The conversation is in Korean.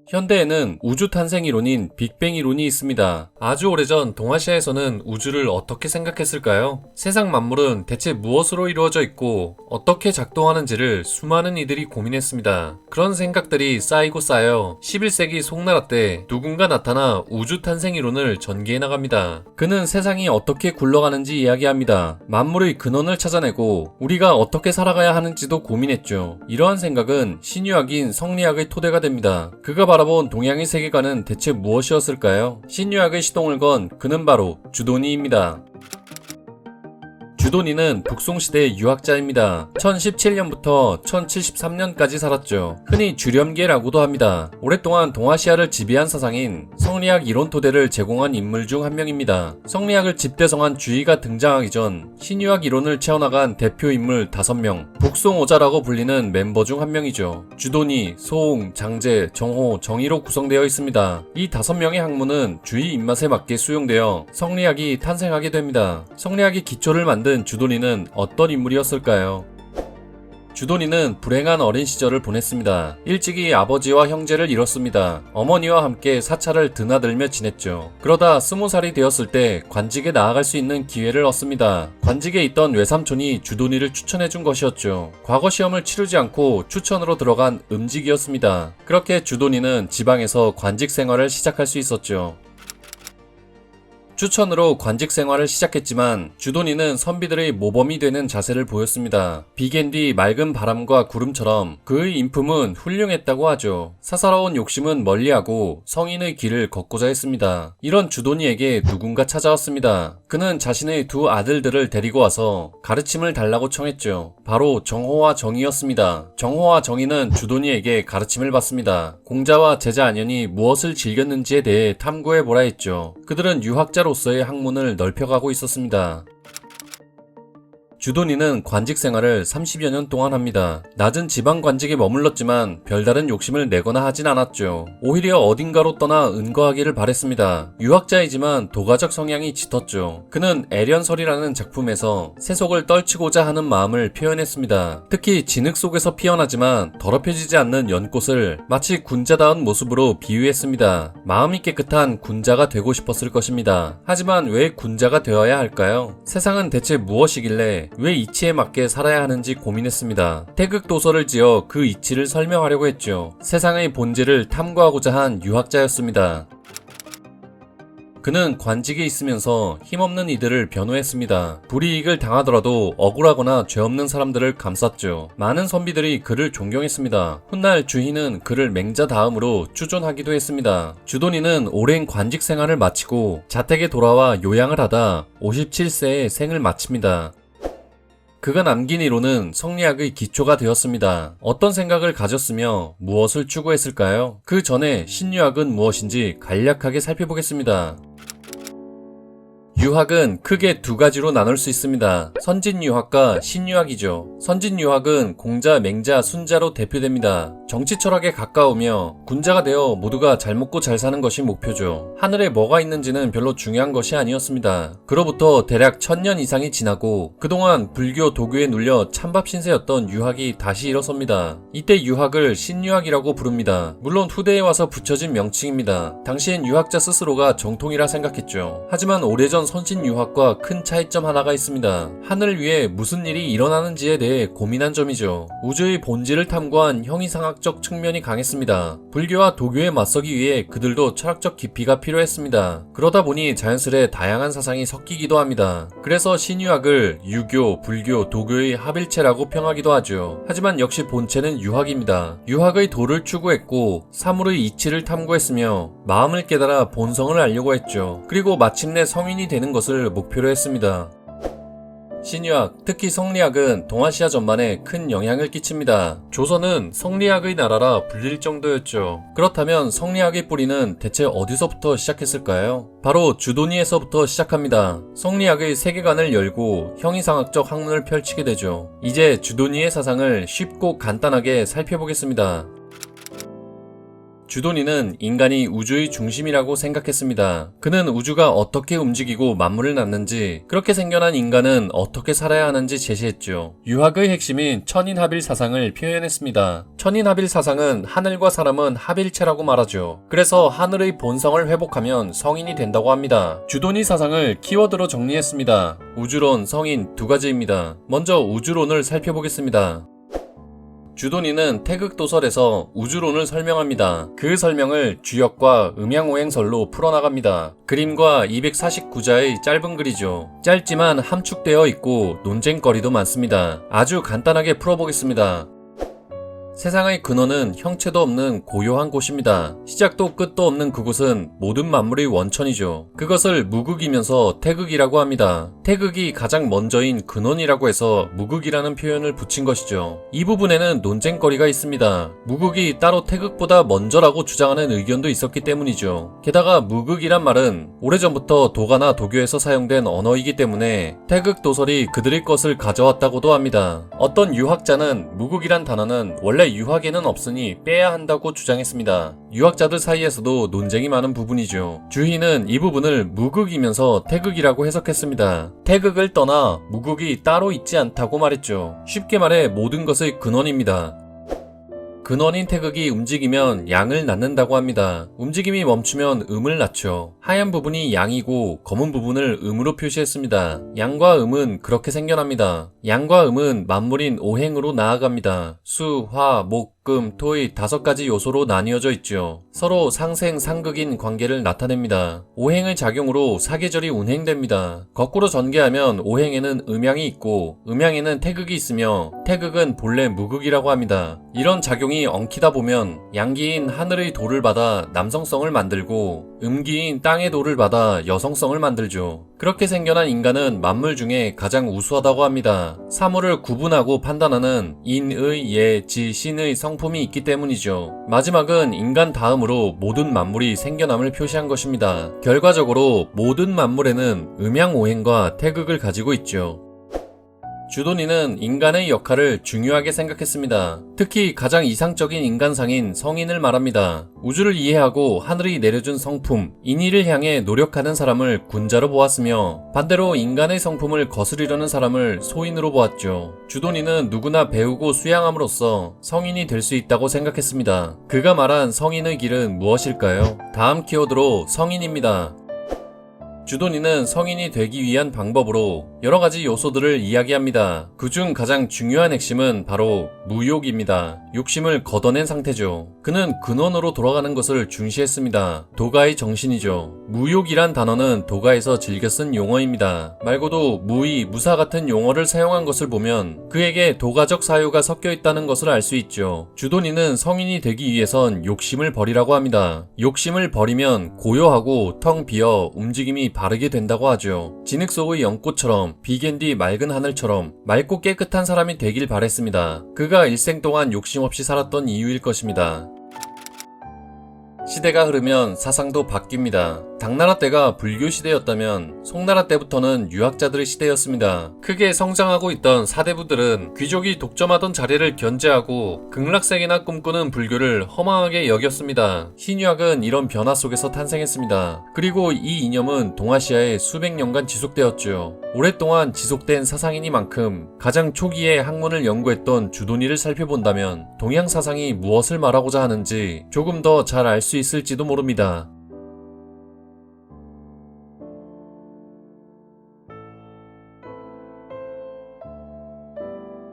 현대에는 우주 탄생 이론인 빅뱅 이론이 있습니다. 아주 오래전 동아시아에서는 우주를 어떻게 생각했을까요? 세상 만물은 대체 무엇으로 이루어져 있고 어떻게 작동하는지를 수많은 이들이 고민했습니다. 그런 생각들이 쌓이고 쌓여 11세기 송나라 때 누군가 나타나 우주 탄생 이론을 전개해 나갑니다. 그는 세상이 어떻게 굴러가는지 이야기합니다. 만물의 근원을 찾아내고 우리가 어떻게 살아가야 하는지도 고민했죠. 이러한 생각은 신유학인 성리학의 토대가 됩니다. 그가 바라본 동양의 세계관은 대체 무엇이었을까요? 신유학의 시동을 건 그는 바로 주도니입니다. 주도니는 북송시대의 유학자입니다. 1017년부터 1073년까지 살았죠. 흔히 주렴계라고도 합니다. 오랫동안 동아시아를 지배한 사상인 성리학 이론 토대를 제공한 인물 중 한 명입니다. 성리학을 집대성한 주의가 등장하기 전 신유학 이론을 채워나간 대표 인물 5명, 북송오자라고 불리는 멤버 중 한 명이죠. 주도니, 소홍, 장제, 정호, 정의로 구성되어 있습니다. 이 5명의 학문은 주의 입맛에 맞게 수용되어 성리학이 탄생하게 됩니다. 성리학의 기초를 만든 주도니는 어떤 인물이었을까요? 주도니는 불행한 어린 시절을 보냈습니다. 일찍이 아버지와 형제를 잃었습니다. 어머니와 함께 사찰을 드나들며 지냈죠. 그러다 20살이 되었을 때 관직에 나아갈 수 있는 기회를 얻습니다. 관직에 있던 외삼촌이 주도니를 추천해준 것이었죠. 과거 시험을 치르지 않고 추천으로 들어간 음직이었습니다. 그렇게 주도니는 지방에서 관직 생활을 시작할 수 있었죠. 추천으로 관직 생활을 시작했지만 주도니는 선비들의 모범이 되는 자세를 보였습니다. 비갠 뒤 맑은 바람과 구름처럼 그의 인품은 훌륭했다고 하죠. 사사로운 욕심은 멀리하고 성인의 길을 걷고자 했습니다. 이런 주도니에게 누군가 찾아왔습니다. 그는 자신의 2 아들들을 데리고 와서 가르침을 달라고 청했죠. 바로 정호와 정이였습니다. 정호와 정이는 주도니에게 가르침을 받습니다. 공자와 제자 안연이 무엇을 즐겼는지에 대해 탐구해보라 했죠. 그들은 유학자로서의 학문을 넓혀가고 있었습니다. 주도니는 관직 생활을 30여 년 동안 합니다. 낮은 지방 관직에 머물렀지만 별다른 욕심을 내거나 하진 않았죠. 오히려 어딘가로 떠나 은거하기를 바랬습니다. 유학자이지만 도가적 성향이 짙었죠. 그는 애련설이라는 작품에서 세속을 떨치고자 하는 마음을 표현했습니다. 특히 진흙 속에서 피어나지만 더럽혀지지 않는 연꽃을 마치 군자다운 모습으로 비유했습니다. 마음이 깨끗한 군자가 되고 싶었을 것입니다. 하지만 왜 군자가 되어야 할까요? 세상은 대체 무엇이길래 왜 이치에 맞게 살아야 하는지 고민했습니다. 태극도서를 지어 그 이치를 설명하려고 했죠. 세상의 본질을 탐구하고자 한 유학자였습니다. 그는 관직에 있으면서 힘없는 이들을 변호했습니다. 불이익을 당하더라도 억울하거나 죄 없는 사람들을 감쌌죠. 많은 선비들이 그를 존경했습니다. 훗날 주희는 그를 맹자 다음으로 추존하기도 했습니다. 주도니는 오랜 관직 생활을 마치고 자택에 돌아와 요양을 하다 57세에 생을 마칩니다. 그가 남긴 이론은 성리학의 기초가 되었습니다. 어떤 생각을 가졌으며 무엇을 추구했을까요? 그 전에 신유학은 무엇인지 간략하게 살펴보겠습니다. 유학은 크게 2가지로 나눌 수 있습니다. 선진유학과 신유학이죠. 선진유학은 공자, 맹자, 순자로 대표됩니다. 정치 철학에 가까우며 군자가 되어 모두가 잘 먹고 잘 사는 것이 목표죠. 하늘에 뭐가 있는지는 별로 중요한 것이 아니었습니다. 그로부터 대략 1000년 이상이 지나고 그동안 불교, 도교에 눌려 찬밥 신세였던 유학이 다시 일어섭니다. 이때 유학을 신유학이라고 부릅니다. 물론 후대에 와서 붙여진 명칭입니다. 당시엔 유학자 스스로가 정통이라 생각했죠. 하지만 오래전 선진유학과 큰 차이점 하나가 있습니다. 하늘 위에 무슨 일이 일어나는지에 대해 고민한 점이죠. 우주의 본질을 탐구한 형이상학적 측면이 강했습니다. 불교와 도교에 맞서기 위해 그들도 철학적 깊이가 필요했습니다. 그러다 보니 자연스레 다양한 사상이 섞이기도 합니다. 그래서 신유학을 유교, 불교, 도교의 합일체라고 평하기도 하죠. 하지만 역시 본체는 유학입니다. 유학의 도를 추구했고 사물의 이치를 탐구했으며 마음을 깨달아 본성을 알려고 했죠. 그리고 마침내 성인이 되는 것을 목표로 했습니다. 신유학, 특히 성리학은 동아시아 전반에 큰 영향을 끼칩니다. 조선은 성리학의 나라라 불릴 정도였죠. 그렇다면 성리학의 뿌리는 대체 어디서부터 시작했을까요? 바로 주도니에서부터 시작합니다. 성리학의 세계관을 열고 형이상학적 학문을 펼치게 되죠. 이제 주도니의 사상을 쉽고 간단하게 살펴보겠습니다. 주도니는 인간이 우주의 중심이라고 생각했습니다. 그는 우주가 어떻게 움직이고 만물을 낳는지, 그렇게 생겨난 인간은 어떻게 살아야 하는지 제시했죠. 유학의 핵심인 천인합일 사상을 표현했습니다. 천인합일 사상은 하늘과 사람은 합일체라고 말하죠. 그래서 하늘의 본성을 회복하면 성인이 된다고 합니다. 주도니 사상을 키워드로 정리했습니다. 우주론, 성인 두 가지입니다. 먼저 우주론을 살펴보겠습니다. 주도니는 태극도설에서 우주론을 설명합니다. 그 설명을 주역과 음양오행설로 풀어나갑니다. 그림과 249자의 짧은 글이죠. 짧지만 함축되어 있고 논쟁거리도 많습니다. 아주 간단하게 풀어보겠습니다. 세상의 근원은 형체도 없는 고요한 곳입니다. 시작도 끝도 없는 그곳은 모든 만물의 원천이죠. 그것을 무극이면서 태극이라고 합니다. 태극이 가장 먼저인 근원이라고 해서 무극이라는 표현을 붙인 것이죠. 이 부분에는 논쟁거리가 있습니다. 무극이 따로 태극보다 먼저라고 주장하는 의견도 있었기 때문이죠. 게다가 무극이란 말은 오래전부터 도가나 도교에서 사용된 언어이기 때문에 태극 도설이 그들의 것을 가져왔다고도 합니다. 어떤 유학자는 무극이란 단어는 원래 유학에는 없으니 빼야 한다고 주장했습니다. 유학자들 사이에서도 논쟁이 많은 부분이죠. 주희는 이 부분을 무극이면서 태극이라고 해석했습니다. 태극을 떠나 무극이 따로 있지 않다고 말했죠. 쉽게 말해 모든 것의 근원입니다. 근원인 태극이 움직이면 양을 낳는다고 합니다. 움직임이 멈추면 음을 낳죠. 하얀 부분이 양이고 검은 부분을 음으로 표시했습니다. 양과 음은 그렇게 생겨납니다. 양과 음은 만물인 오행으로 나아갑니다. 수, 화, 목, 금, 토의 5가지 요소로 나뉘어져 있죠. 서로 상생, 상극인 관계를 나타냅니다. 오행의 작용으로 사계절이 운행됩니다. 거꾸로 전개하면 오행에는 음양이 있고 음양에는 태극이 있으며 태극은 본래 무극이라고 합니다. 이런 작용이 엉키다 보면 양기인 하늘의 도를 받아 남성성을 만들고 음기인 땅의 도를 받아 여성성을 만들죠. 그렇게 생겨난 인간은 만물 중에 가장 우수하다고 합니다. 사물을 구분하고 판단하는 인의, 예, 지, 신의 성품이 있기 때문이죠. 마지막은 인간 다음으로 모든 만물이 생겨남을 표시한 것입니다. 결과적으로 모든 만물에는 음양오행과 태극을 가지고 있죠. 주도니는 인간의 역할을 중요하게 생각했습니다. 특히 가장 이상적인 인간상인 성인을 말합니다. 우주를 이해하고 하늘이 내려준 성품, 인의를 향해 노력하는 사람을 군자로 보았으며 반대로 인간의 성품을 거스르려는 사람을 소인으로 보았죠. 주도니는 누구나 배우고 수양함으로써 성인이 될 수 있다고 생각했습니다. 그가 말한 성인의 길은 무엇일까요? 다음 키워드로 성인입니다. 주도니는 성인이 되기 위한 방법으로 여러 가지 요소들을 이야기합니다. 그중 가장 중요한 핵심은 바로 무욕입니다. 욕심을 걷어낸 상태죠. 그는 근원으로 돌아가는 것을 중시했습니다. 도가의 정신이죠. 무욕이란 단어는 도가에서 즐겨 쓴 용어입니다. 말고도 무의, 무사 같은 용어를 사용한 것을 보면 그에게 도가적 사유가 섞여 있다는 것을 알 수 있죠. 주도니는 성인이 되기 위해선 욕심을 버리라고 합니다. 욕심을 버리면 고요하고 텅 비어 움직임이 바르게 된다고 하죠. 진흙 속의 연꽃처럼 비견 뒤 맑은 하늘처럼 맑고 깨끗한 사람이 되길 바랬습니다. 그가 일생 동안 욕심 없이 살았던 이유일 것입니다. 시대가 흐르면 사상도 바뀝니다. 당나라 때가 불교 시대였다면 송나라 때부터는 유학자들의 시대였습니다. 크게 성장하고 있던 사대부들은 귀족이 독점하던 자리를 견제하고 극락세계나 꿈꾸는 불교를 허망하게 여겼습니다. 신유학은 이런 변화 속에서 탄생했습니다. 그리고 이 이념은 동아시아에 수백 년간 지속되었죠. 오랫동안 지속된 사상이니만큼 가장 초기에 학문을 연구했던 주도니를 살펴본다면 동양 사상이 무엇을 말하고자 하는지 조금 더 잘 알 수 있을지도 모릅니다.